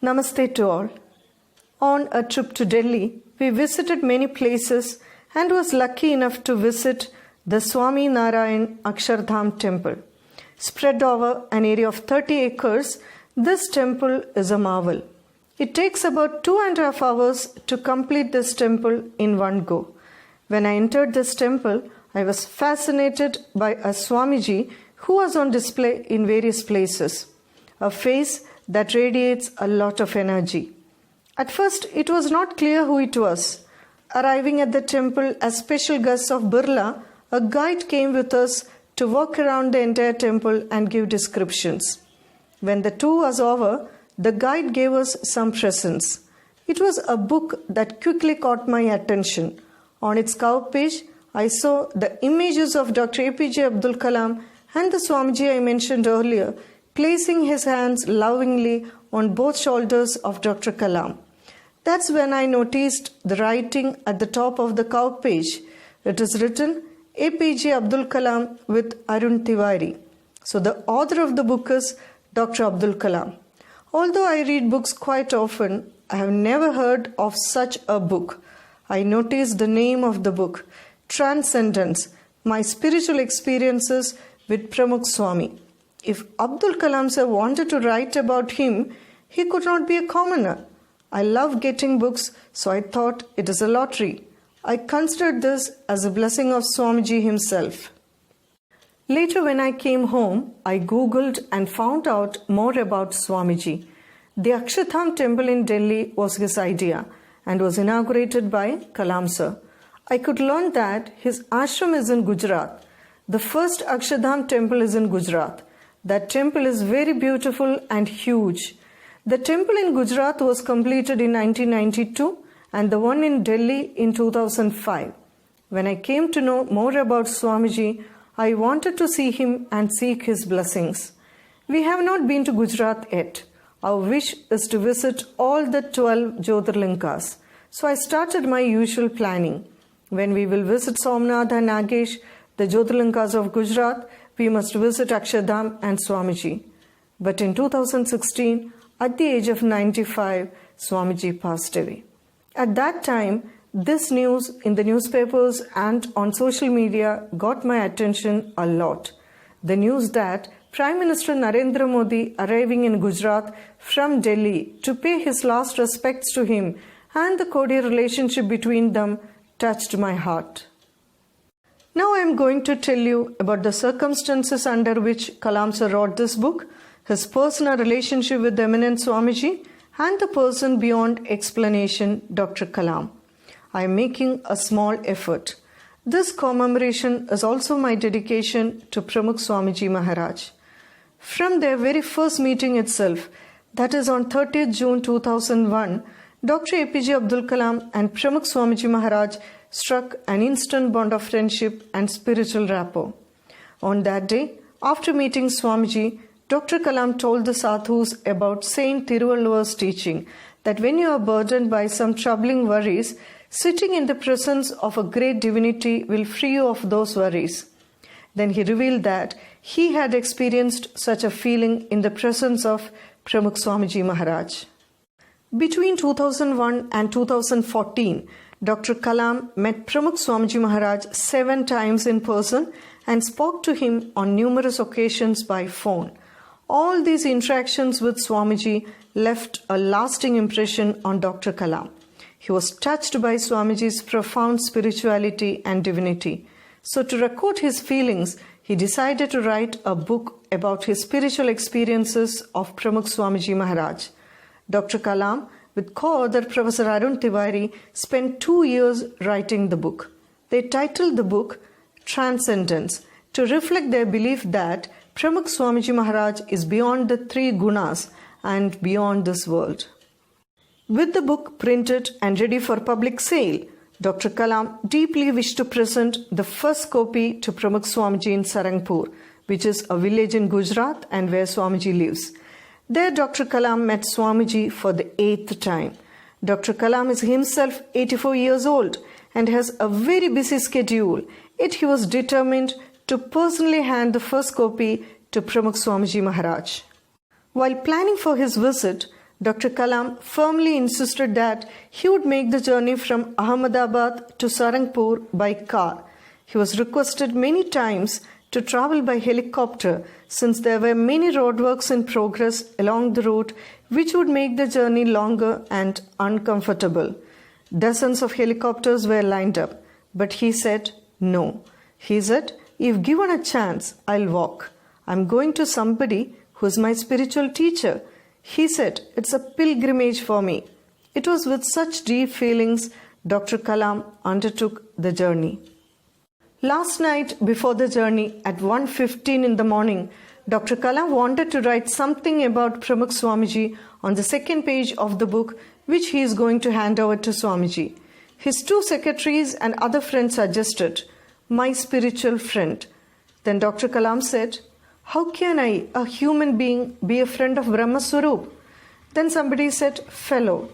Namaste to all. On a trip to Delhi, we visited many places and was lucky enough to visit the Swami Narayan Akshardham temple. Spread over an area of 30 acres, this temple is a marvel. It takes about 2.5 hours to complete this temple in one go. When I entered this temple, I was fascinated by a swamiji who was on display in various places. A face that radiates a lot of energy. At first, it was not clear who it was. Arriving at the temple as special guests of Birla, a guide came with us to walk around the entire temple and give descriptions. When the tour was over, the guide gave us some presents. It was a book that quickly caught my attention. On its cover page, I saw the images of Dr. P J Abdul Kalam and the Swamiji I mentioned earlier, placing his hands lovingly on both shoulders of Dr. Kalam. That's when I noticed the writing at the top of the cover page. It is written P J Abdul Kalam with Arun Tiwari. So the author of the book is Dr. Abdul Kalam. Although I read books quite often, I have never heard of such a book. I noticed the name of the book, Transcendence, My Spiritual Experiences with Pramukh Swami. If Abdul Kalam sir wanted to write about him, he could not be a commoner. I love getting books, so I thought it is a lottery. I considered this as a blessing of Swamiji himself. Later when I came home, I googled and found out more about Swamiji. The Akshardham temple in Delhi was his idea and was inaugurated by Kalam sir. I could learn that his ashram is in Gujarat. The first Akshardham temple is in Gujarat. That temple is very beautiful and huge. The temple in Gujarat was completed in 1992 and the one in Delhi in 2005. When I came to know more about Swamiji, I wanted to see him and seek his blessings. We have not been to Gujarat yet. Our wish is to visit all the 12 Jyotirlingas. So I started my usual planning. When we will visit Somnath and Nagesh, the Jyotirlingas of Gujarat, we must visit Akshardham and Swamiji. But in 2016, at the age of 95, Swamiji passed away. At that time, this news in the newspapers and on social media got my attention a lot. The news that Prime Minister Narendra Modi arriving in Gujarat from Delhi to pay his last respects to him and the cordial relationship between them touched my heart. Now I am going to tell you about the circumstances under which Kalam sir wrote this book, his personal relationship with the eminent Swamiji, and the person beyond explanation, Dr. Kalam. I am making a small effort. This commemoration is also my dedication to Pramukh Swamiji Maharaj. From their very first meeting itself, that is on 30th June 2001, Dr. APJ Abdul Kalam and Pramukh Swamiji Maharaj struck an instant bond of friendship and spiritual rapport. On that day, after meeting Swamiji, Dr. Kalam told the sadhus about Saint Thiruvalluvar's teaching that when you are burdened by some troubling worries, sitting in the presence of a great divinity will free you of those worries. Then he revealed that he had experienced such a feeling in the presence of Pramukh Swamiji Maharaj. Between 2001 and 2014, Dr. Kalam met Pramukh Swamiji Maharaj 7 times in person and spoke to him on numerous occasions by phone. All these interactions with Swamiji left a lasting impression on Dr. Kalam. He was touched by Swamiji's profound spirituality and divinity. So to record his feelings, he decided to write a book about his spiritual experiences of Pramukh Swamiji Maharaj. Dr. Kalam, with co-author Professor Arun Tiwari, spent 2 years writing the book. They titled the book Transcendence to reflect their belief that Pramukh Swamiji Maharaj is beyond the 3 gunas and beyond this world. With the book printed and ready for public sale, Dr. Kalam deeply wished to present the first copy to Pramukh Swamiji in Sarangpur, which is a village in Gujarat and where Swamiji lives. There Dr. Kalam met Swamiji for the 8th time. Dr. Kalam is himself 84 years old and has a very busy schedule, yet he was determined to personally hand the first copy to Pramukh Swamiji Maharaj. While planning for his visit, Dr. Kalam firmly insisted that he would make the journey from Ahmedabad to Sarangpur by car. He was requested many times to travel by helicopter since there were many roadworks in progress along the route which would make the journey longer and uncomfortable. Dozens of helicopters were lined up, but he said no. He said, if given a chance, I'll walk. I'm going to somebody who's my spiritual teacher. He said, it's a pilgrimage for me. It was with such deep feelings Dr. Kalam undertook the journey. Last night before the journey at 1:15 in the morning, Dr. Kalam wanted to write something about Pramukh Swamiji on the second page of the book which he is going to hand over to Swamiji. His two secretaries and other friends suggested, my spiritual friend. Then Dr. Kalam said, how can I, a human being, be a friend of Brahma Swarup? Then somebody said, fellow.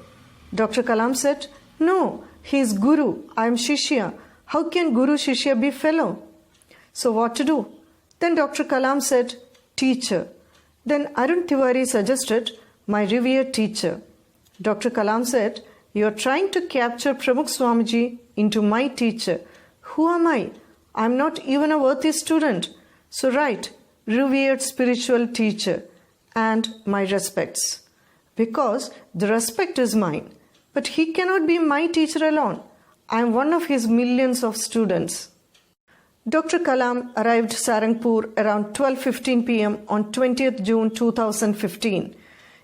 Dr. Kalam said, no, he is Guru, I am Shishya. How can Guru Shishya be fellow? So what to do? Then Dr. Kalam said, teacher. Then Arun Tiwari suggested, my revered teacher. Dr. Kalam said, you are trying to capture Pramukh Swamiji into my teacher. Who am I? I am not even a worthy student. So write, revered spiritual teacher, and my respects. Because the respect is mine. But he cannot be my teacher alone. I am one of his millions of students. Dr. Kalam arrived Sarangpur around 12:15 p.m. on 20th June 2015.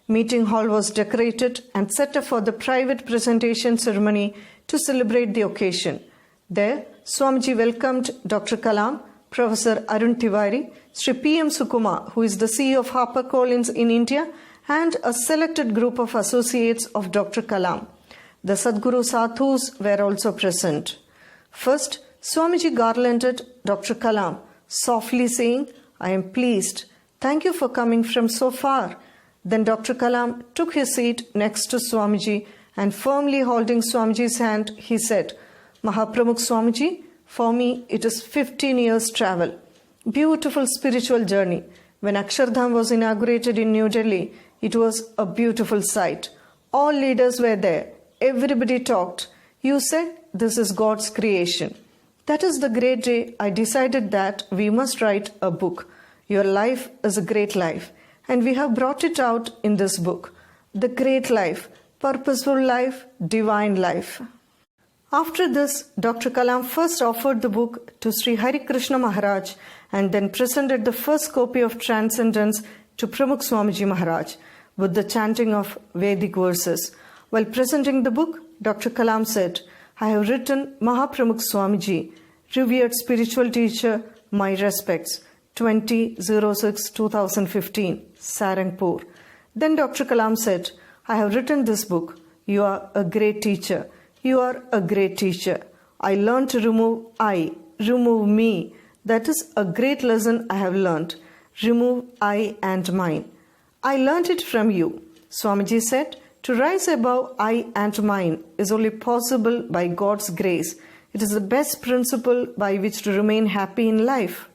Meeting hall was decorated and set up for the private presentation ceremony to celebrate the occasion. There, Swamiji welcomed Dr. Kalam, Professor Arun Tiwari, Sri P. M. Sukuma, who is the CEO of HarperCollins in India, and a selected group of associates of Dr. Kalam. The Sadguru Sadhus were also present. First, Swamiji garlanded Dr. Kalam, softly saying, I am pleased. Thank you for coming from so far. Then Dr. Kalam took his seat next to Swamiji and firmly holding Swamiji's hand, he said, Mahapramukh Swamiji, for me it is 15 years travel. Beautiful spiritual journey. When Akshardham was inaugurated in New Delhi, it was a beautiful sight. All leaders were there. Everybody talked. You said, this is God's creation. That is the great day I decided that we must write a book. Your life is a great life. And we have brought it out in this book. The great life, purposeful life, divine life. After this, Dr. Kalam first offered the book to Sri Hari Krishna Maharaj and then presented the first copy of Transcendence to Pramukh Swamiji Maharaj with the chanting of Vedic verses. While presenting the book, Dr. Kalam said, I have written Mahapramukh Swamiji, revered spiritual teacher, my respects, 20/06/2015, Sarangpur. Then Dr. Kalam said, I have written this book. You are a great teacher. You are a great teacher. I learned to remove I, remove me. That is a great lesson I have learned. Remove I and mine. I learned it from you. Swamiji said, to rise above I and mine is only possible by God's grace. It is the best principle by which to remain happy in life.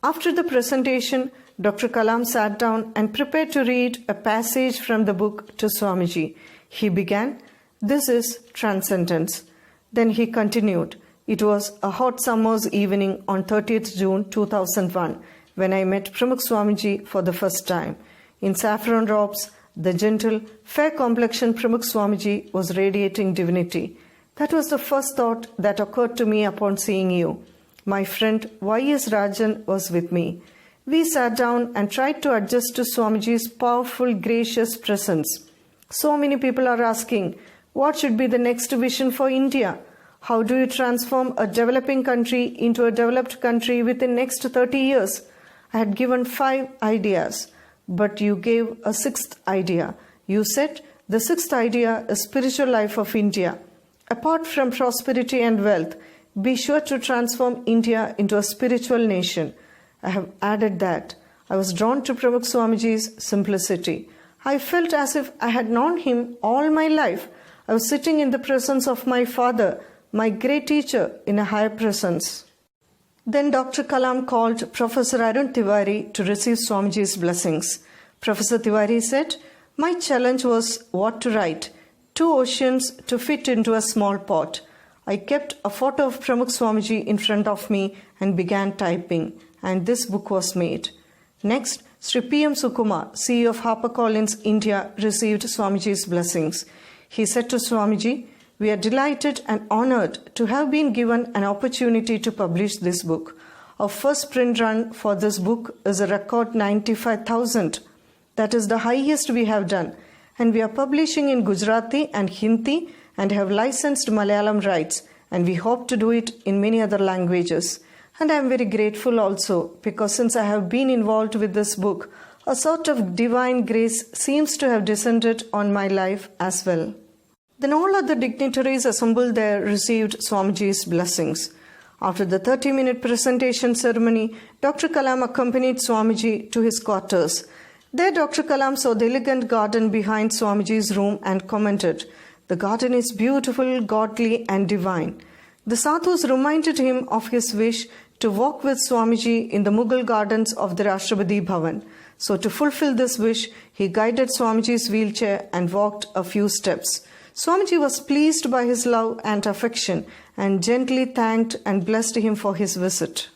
After the presentation, Dr. Kalam sat down and prepared to read a passage from the book to Swamiji. He began, this is Transcendence. Then he continued, it was a hot summer's evening on 30th June 2001 when I met Pramukh Swamiji for the first time. In saffron robes, the gentle, fair-complexioned Pramukh Swamiji was radiating divinity. That was the first thought that occurred to me upon seeing you. My friend Y.S. Rajan was with me. We sat down and tried to adjust to Swamiji's powerful, gracious presence. So many people are asking, what should be the next vision for India? How do you transform a developing country into a developed country within next 30 years? I had given 5 ideas, but you gave a 6th idea. You said the 6th idea is spiritual life of India. Apart from prosperity and wealth, be sure to transform India into a spiritual nation. I have added that. I was drawn to Pramukh Swamiji's simplicity. I felt as if I had known him all my life. I was sitting in the presence of my father, my great teacher, in a higher presence. Then Dr. Kalam called Professor Arun Tiwari to receive Swamiji's blessings. Professor Tiwari said, My challenge was what to write. 2 oceans to fit into a small pot. I kept a photo of Pramukh Swamiji in front of me and began typing, and this book was made. Next, Sri P. M. Sukumar, CEO of HarperCollins India, received Swamiji's blessings. He said to Swamiji, "We are delighted and honored to have been given an opportunity to publish this book. Our first print run for this book is a record 95,000. That is the highest we have done. And we are publishing in Gujarati and Hindi and have licensed Malayalam rights, and we hope to do it in many other languages. And I am very grateful also because since I have been involved with this book, a sort of divine grace seems to have descended on my life as well." Then all other dignitaries assembled there received Swamiji's blessings. After the 30-minute presentation ceremony, Dr. Kalam accompanied Swamiji to his quarters. There Dr. Kalam saw the elegant garden behind Swamiji's room and commented, "The garden is beautiful, godly and divine." The sadhus reminded him of his wish to walk with Swamiji in the Mughal gardens of the Rashtrapati Bhavan. So to fulfill this wish, he guided Swamiji's wheelchair and walked a few steps. Swamiji was pleased by his love and affection and gently thanked and blessed him for his visit.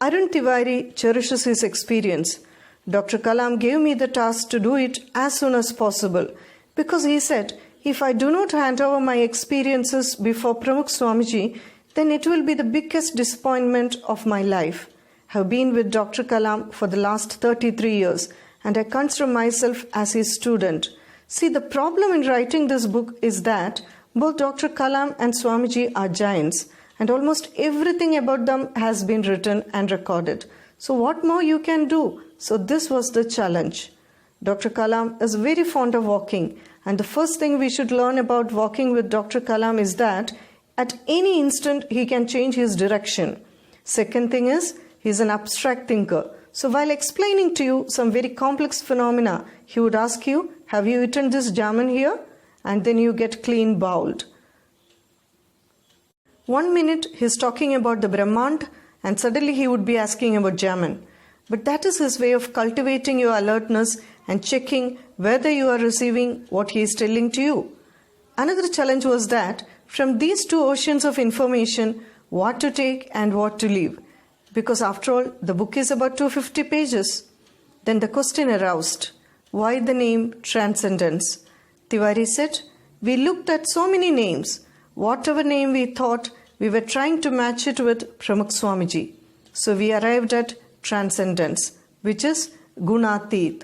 Arun Tiwari cherishes his experience. Dr. Kalam gave me the task to do it as soon as possible because he said, "If I do not hand over my experiences before Pramukh Swamiji, then it will be the biggest disappointment of my life. I have been with Dr. Kalam for the last 33 years and I consider myself as his student. See, the problem in writing this book is that both Dr. Kalam and Swamiji are giants and almost everything about them has been written and recorded. So what more you can do?" So this was the challenge. Dr. Kalam is very fond of walking, and the first thing we should learn about walking with Dr. Kalam is that at any instant he can change his direction. Second thing is, he is an abstract thinker. So while explaining to you some very complex phenomena, he would ask you, "Have you eaten this jamun here?" And then you get clean bowled. 1 minute he is talking about the Brahmand, and suddenly he would be asking about jamun. But that is his way of cultivating your alertness and checking whether you are receiving what he is telling to you. Another challenge was that from these 2 oceans of information, what to take and what to leave. Because after all, the book is about 250 pages. Then the question aroused, why the name Transcendence? Tiwari said, "We looked at so many names. Whatever name we thought, we were trying to match it with Pramukh Swamiji. So we arrived at Transcendence, which is Gunatit.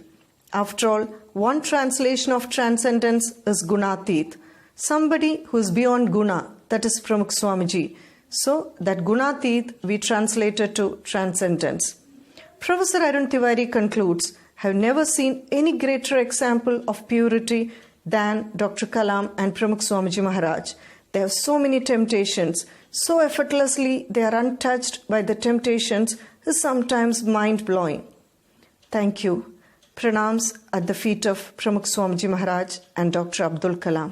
After all, one translation of Transcendence is Gunatit, somebody who is beyond Guna, that is Pramukh Swamiji. So that Gunatit we translated to Transcendence." Professor Arun Tiwari concludes, "I have never seen any greater example of purity than Dr. Kalam and Pramukh Swamiji Maharaj. They have so many temptations. So effortlessly they are untouched by the temptations is sometimes mind-blowing." Thank you. Pranams at the feet of Pramukh Swamiji Maharaj and Dr. Abdul Kalam.